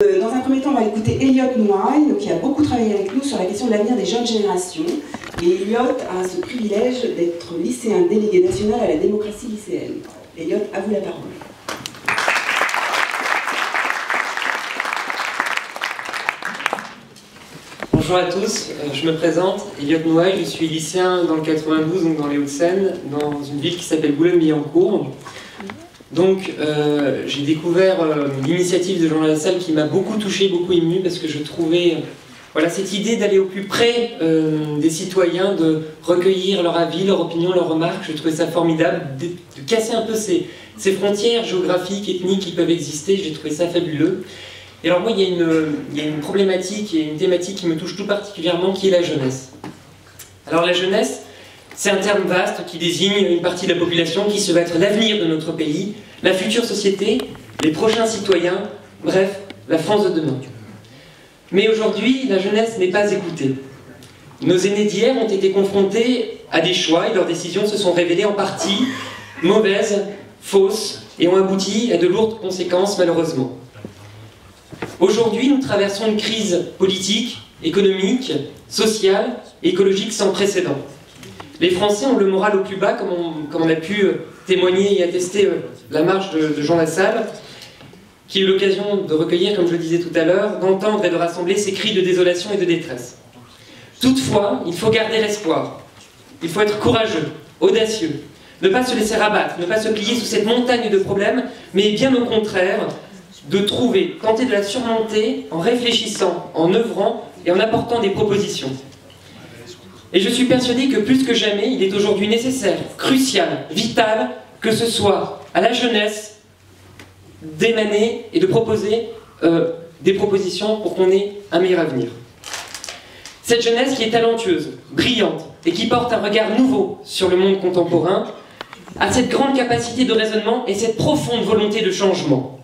Dans un premier temps, on va écouter Elliot Nouaille, qui a beaucoup travaillé avec nous sur la question de l'avenir des jeunes générations. Et Elliot a ce privilège d'être lycéen délégué national à la démocratie lycéenne. Elliot, à vous la parole. Bonjour à tous, je me présente, Elliot Nouaille, je suis lycéen dans le 92, donc dans les Hauts-de-Seine, dans une ville qui s'appelle Boulogne-Billancourt. Donc j'ai découvert l'initiative de Jean Lassalle qui m'a beaucoup touché, beaucoup ému, parce que je trouvais cette idée d'aller au plus près des citoyens, de recueillir leur avis, leur opinion, leurs remarques. Je trouvais ça formidable, de casser un peu ces frontières géographiques, ethniques qui peuvent exister. J'ai trouvé ça fabuleux. Et alors moi, il y a une problématique et une thématique qui me touche tout particulièrement, qui est la jeunesse. Alors la jeunesse, c'est un terme vaste qui désigne une partie de la population qui se va être l'avenir de notre pays, la future société, les prochains citoyens, bref, la France de demain. Mais aujourd'hui, la jeunesse n'est pas écoutée. Nos aînés d'hier ont été confrontés à des choix et leurs décisions se sont révélées en partie mauvaises, fausses et ont abouti à de lourdes conséquences malheureusement. Aujourd'hui, nous traversons une crise politique, économique, sociale et écologique sans précédent. Les Français ont le moral au plus bas, comme on a pu témoigner et attester la marche de Jean Lassalle, qui a eu l'occasion de recueillir, comme je le disais tout à l'heure, d'entendre et de rassembler ces cris de désolation et de détresse. Toutefois, il faut garder espoir. Il faut être courageux, audacieux, ne pas se laisser rabattre, ne pas se plier sous cette montagne de problèmes, mais bien au contraire, de tenter de la surmonter en réfléchissant, en œuvrant et en apportant des propositions. Et je suis persuadé que plus que jamais, il est aujourd'hui nécessaire, crucial, vital, que ce soit à la jeunesse d'émaner et de proposer des propositions pour qu'on ait un meilleur avenir. Cette jeunesse qui est talentueuse, brillante et qui porte un regard nouveau sur le monde contemporain, a cette grande capacité de raisonnement et cette profonde volonté de changement.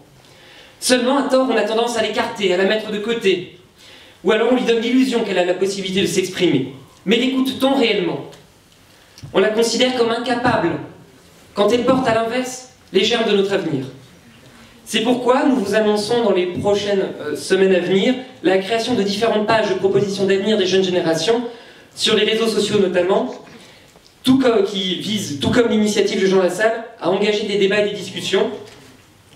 Seulement, à tort, on a tendance à l'écarter, à la mettre de côté. Ou alors on lui donne l'illusion qu'elle a la possibilité de s'exprimer. Mais l'écoute-t-on réellement? On la considère comme incapable, quand elle porte à l'inverse les germes de notre avenir. C'est pourquoi nous vous annonçons dans les prochaines semaines à venir la création de différentes pages de propositions d'avenir des jeunes générations, sur les réseaux sociaux notamment, qui visent, tout comme l'initiative de Jean Lassalle, à engager des débats et des discussions.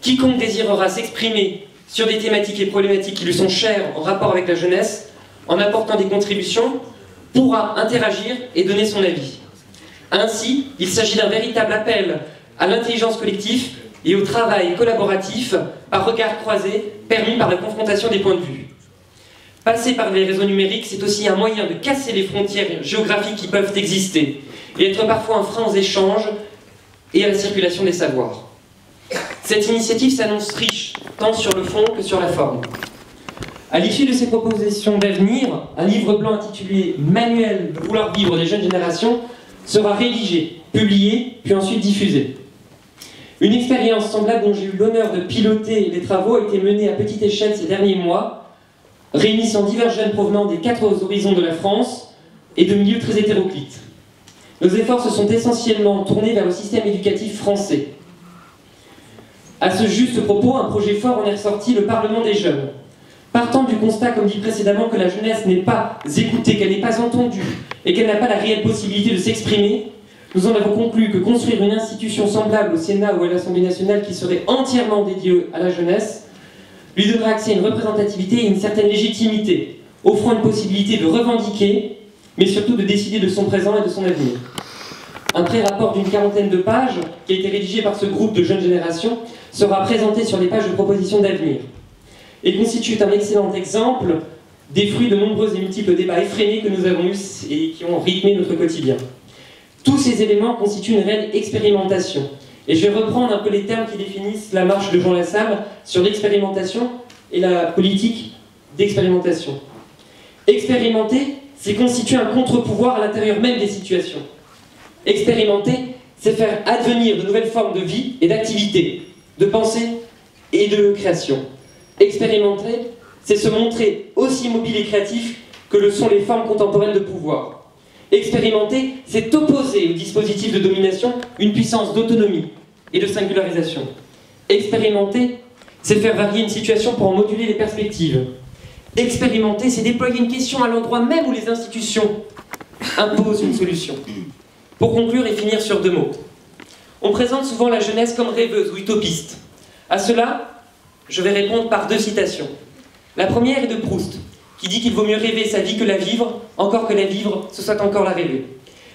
Quiconque désirera s'exprimer sur des thématiques et problématiques qui lui sont chères en rapport avec la jeunesse, en apportant des contributions, pourra interagir et donner son avis. Ainsi, il s'agit d'un véritable appel à l'intelligence collective et au travail collaboratif par regard croisé, permis par la confrontation des points de vue. Passer par les réseaux numériques, c'est aussi un moyen de casser les frontières géographiques qui peuvent exister et être parfois un frein aux échanges et à la circulation des savoirs. Cette initiative s'annonce riche, tant sur le fond que sur la forme. À l'issue de ces propositions d'avenir, un livre blanc intitulé « Manuel de vouloir vivre des jeunes générations » sera rédigé, publié, puis ensuite diffusé. Une expérience semblable dont j'ai eu l'honneur de piloter les travaux a été menée à petite échelle ces derniers mois, réunissant divers jeunes provenant des 4 horizons de la France et de milieux très hétéroclites. Nos efforts se sont essentiellement tournés vers le système éducatif français. À ce juste propos, un projet fort en est ressorti, le Parlement des jeunes. Partant du constat, comme dit précédemment, que la jeunesse n'est pas écoutée, qu'elle n'est pas entendue et qu'elle n'a pas la réelle possibilité de s'exprimer, nous en avons conclu que construire une institution semblable au Sénat ou à l'Assemblée nationale qui serait entièrement dédiée à la jeunesse lui donnerait accès à une représentativité et une certaine légitimité, offrant une possibilité de revendiquer, mais surtout de décider de son présent et de son avenir. Un pré-rapport d'une 40aine de pages, qui a été rédigé par ce groupe de jeunes générations, sera présenté sur les pages de propositions d'avenir et constitue un excellent exemple des fruits de nombreux et multiples débats effrénés que nous avons eus et qui ont rythmé notre quotidien. Tous ces éléments constituent une réelle expérimentation. Et je vais reprendre un peu les termes qui définissent la marche de Jean Lassalle sur l'expérimentation et la politique d'expérimentation. Expérimenter, c'est constituer un contre-pouvoir à l'intérieur même des situations. Expérimenter, c'est faire advenir de nouvelles formes de vie et d'activité, de pensée et de création. Expérimenter, c'est se montrer aussi mobile et créatif que le sont les formes contemporaines de pouvoir. Expérimenter, c'est opposer au dispositif de domination une puissance d'autonomie et de singularisation. Expérimenter, C'est faire varier une situation pour en moduler les perspectives. Expérimenter, c'est déployer une question à l'endroit même où les institutions imposent une solution. Pour conclure et finir sur 2 mots. On présente souvent la jeunesse comme rêveuse ou utopiste. À cela, je vais répondre par 2 citations. La première est de Proust, qui dit qu'il vaut mieux rêver sa vie que la vivre, encore que la vivre, ce soit encore la rêver.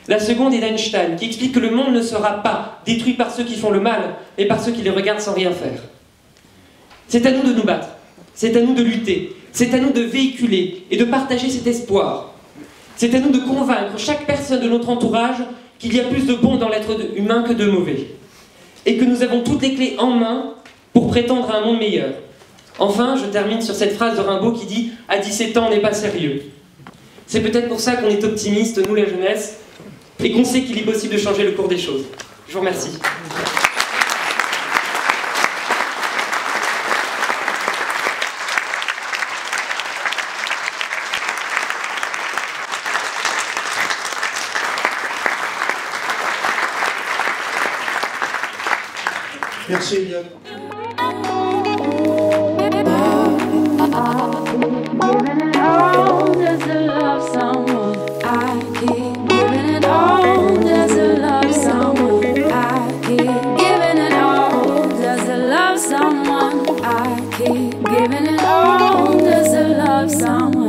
La seconde est d'Einstein, qui explique que le monde ne sera pas détruit par ceux qui font le mal, mais par ceux qui les regardent sans rien faire. C'est à nous de nous battre, c'est à nous de lutter, c'est à nous de véhiculer et de partager cet espoir. C'est à nous de convaincre chaque personne de notre entourage qu'il y a plus de bon dans l'être humain que de mauvais. Et que nous avons toutes les clés en main pour prétendre à un monde meilleur. Enfin, je termine sur cette phrase de Rimbaud qui dit « À 17 ans, on n'est pas sérieux ». C'est peut-être pour ça qu'on est optimiste, nous la jeunesse, et qu'on sait qu'il est possible de changer le cours des choses. Je vous remercie. Merci Eliot. Giving it all, does it love someone?